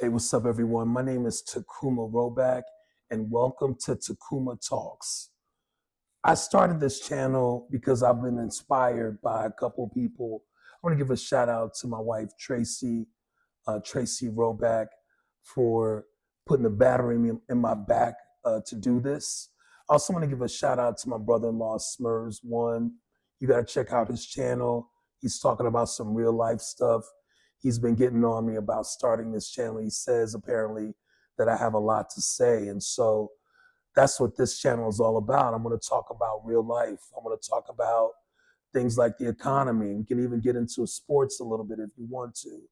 Hey, what's up, everyone? My name is Tacuma Roback, and welcome to Tacuma Talks. I started this channel because I've been inspired by a couple of people. I want to give a shout out to my wife, Tracy Roback, for putting the battery in my back to do this. I also want to give a shout out to my brother-in-law, Smurs One. You got to check out his channel. He's talking about some real life stuff. He's been getting on me about starting this channel. He says apparently that I have a lot to say. And so that's what this channel is all about. I'm going to talk about real life. I'm going to talk about things like the economy. We can even get into sports a little bit if you want to.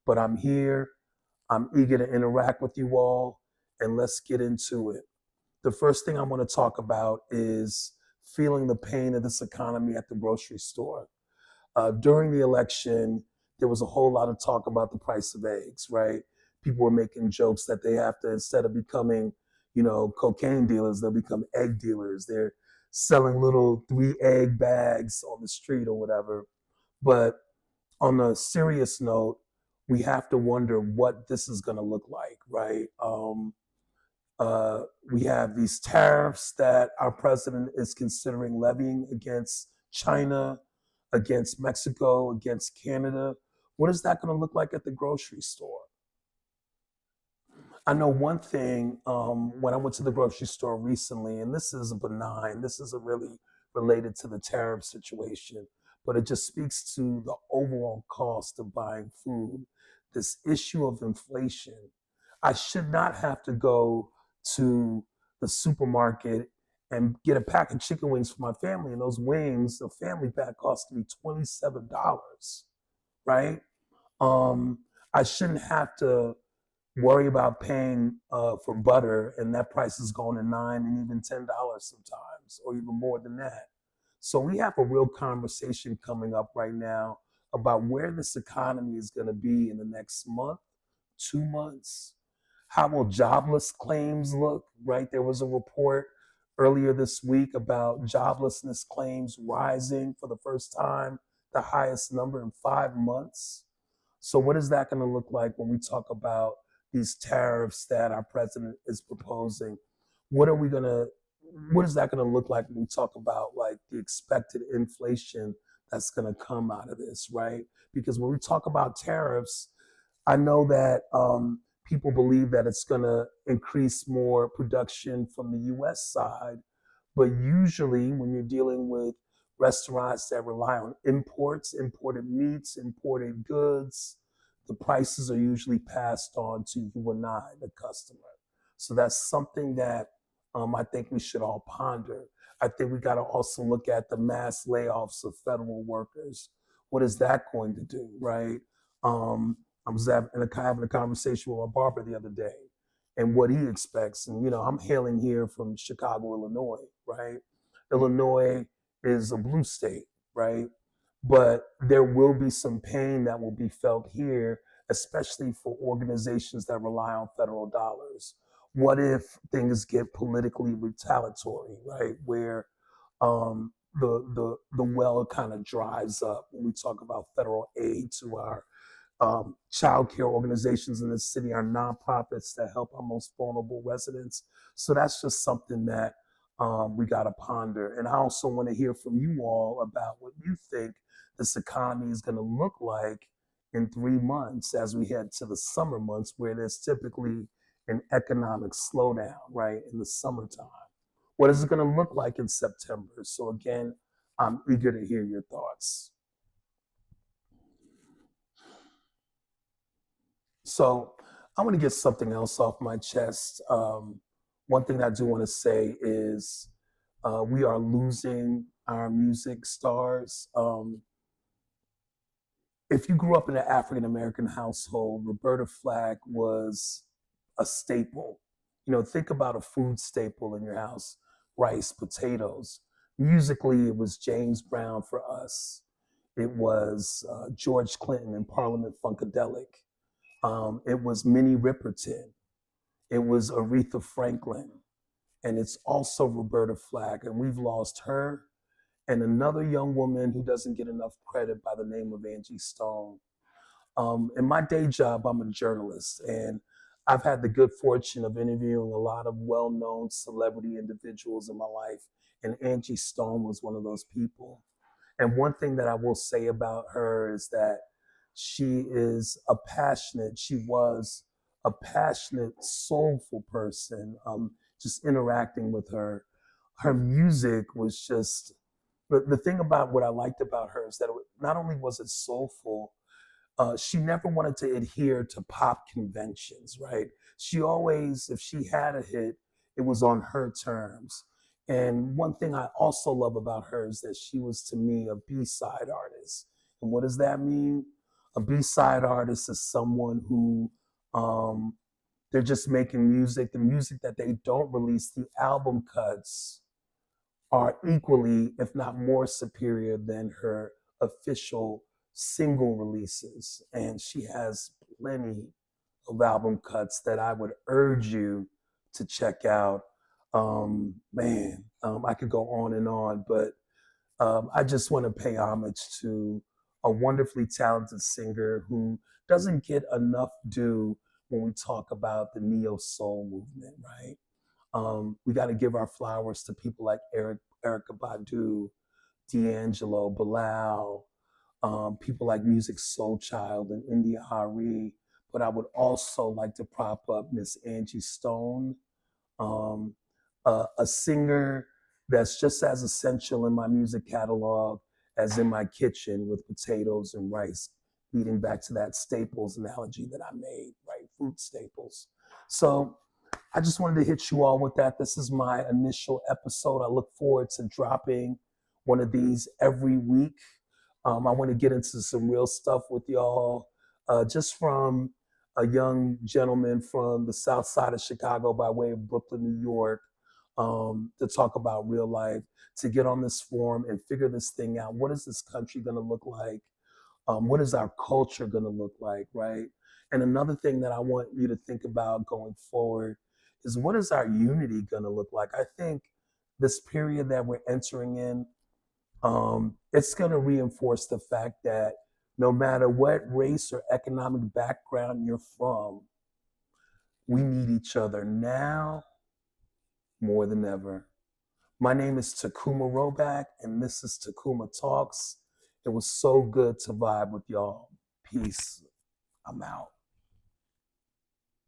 But I'm here. I'm eager to interact with you all, and let's get into it. The first thing I want to talk about is feeling the pain of this economy at the grocery store. During the election, there was a whole lot of talk about the price of eggs, right? People were making jokes that they have to, instead of becoming, cocaine dealers, they'll become egg dealers. They're selling little 3 egg bags on the street or whatever. But on a serious note, we have to wonder what this is going to look like, right? We have these tariffs that our president is considering levying against China, against Mexico, against Canada. What is that going to look like at the grocery store? I know one thing when I went to the grocery store recently, and this is benign, this isn't really related to the tariff situation, but it just speaks to the overall cost of buying food, this issue of inflation. I should not have to go to the supermarket and get a pack of chicken wings for my family. And those wings, the family pack cost me $27, right? Um, I shouldn't have to worry about paying for butter, and that price is going to $9 and even $10 sometimes, or even more than that. So we have a real conversation coming up right now about where this economy is going to be in the next month, 2 months. How will jobless claims look, right? There was a report earlier this week about joblessness claims rising for the first time, the highest number in 5 months. So what is that going to look like when we talk about these tariffs that our president is proposing? What are we going to what is that going to look like when we talk about like the expected inflation that's going to come out of this, right? Because when we talk about tariffs, I know that people believe that it's going to increase more production from the US side, but usually when you're dealing with restaurants that rely on imports, imported meats, imported goods, the prices are usually passed on to you and I, the customer. So that's something that I think we should all ponder. I think we got to also look at the mass layoffs of federal workers. What is that going to do, right? I was having a conversation with my barber the other day and what he expects. And, I'm hailing here from Chicago, Illinois, right? Illinois is a blue state, right? But there will be some pain that will be felt here, especially for organizations that rely on federal dollars. What if things get politically retaliatory, right? Where the well kind of dries up when we talk about federal aid to our child care organizations in the city, our nonprofits that help our most vulnerable residents. So that's just something that we got to ponder. And I also want to hear from you all about what you think this economy is going to look like in 3 months as we head to the summer months, where there's typically an economic slowdown, right, in the summertime. What is it going to look like in September? So, again, I'm eager to hear your thoughts. So I want to get something else off my chest. One thing I do want to say is we are losing our music stars. If you grew up in an African American household, Roberta Flack was a staple. Think about a food staple in your house: rice, potatoes. Musically, it was James Brown for us. It was George Clinton and Parliament Funkadelic. It was Minnie Riperton. It was Aretha Franklin. And it's also Roberta Flack. And we've lost her and another young woman who doesn't get enough credit by the name of Angie Stone. In my day job, I'm a journalist, and I've had the good fortune of interviewing a lot of well-known celebrity individuals in my life, and Angie Stone was one of those people. And one thing that I will say about her is that she was a passionate, soulful person. Just interacting with her, her music was just, the thing about what I liked about her is that not only was it soulful, she never wanted to adhere to pop conventions, right? She always, if she had a hit, it was on her terms. And one thing I also love about her is that she was, to me, a B-side artist. And what does that mean? A B-side artist is someone who, um, they're just making music, the music that they don't release, the album cuts are equally, if not more superior than her official single releases. And she has plenty of album cuts that I would urge you to check out. I could go on, but I just want to pay homage to a wonderfully talented singer who doesn't get enough due when we talk about the neo soul movement, right? We got to give our flowers to people like Erica Badu, D'Angelo, Bilal, people like Music Soul Child and India Hari. But I would also like to prop up Miss Angie Stone, um, a singer that's just as essential in my music catalog as in my kitchen with potatoes and rice, leading back to that staples analogy that I made, right? Food staples. So I just wanted to hit you all with that. This is my initial episode. I look forward to dropping one of these every week. I want to get into some real stuff with y'all, just from a young gentleman from the south side of Chicago by way of Brooklyn, New York, to talk about real life, to get on this forum and figure this thing out. What is this country going to look like? What is our culture going to look like, right? And another thing that I want you to think about going forward is, what is our unity going to look like? I think this period that we're entering in, it's going to reinforce the fact that no matter what race or economic background you're from, we need each other now more than ever. My name is Tacuma Roback, and this is Tacuma Talks. It was so good to vibe with y'all. Peace. I'm out.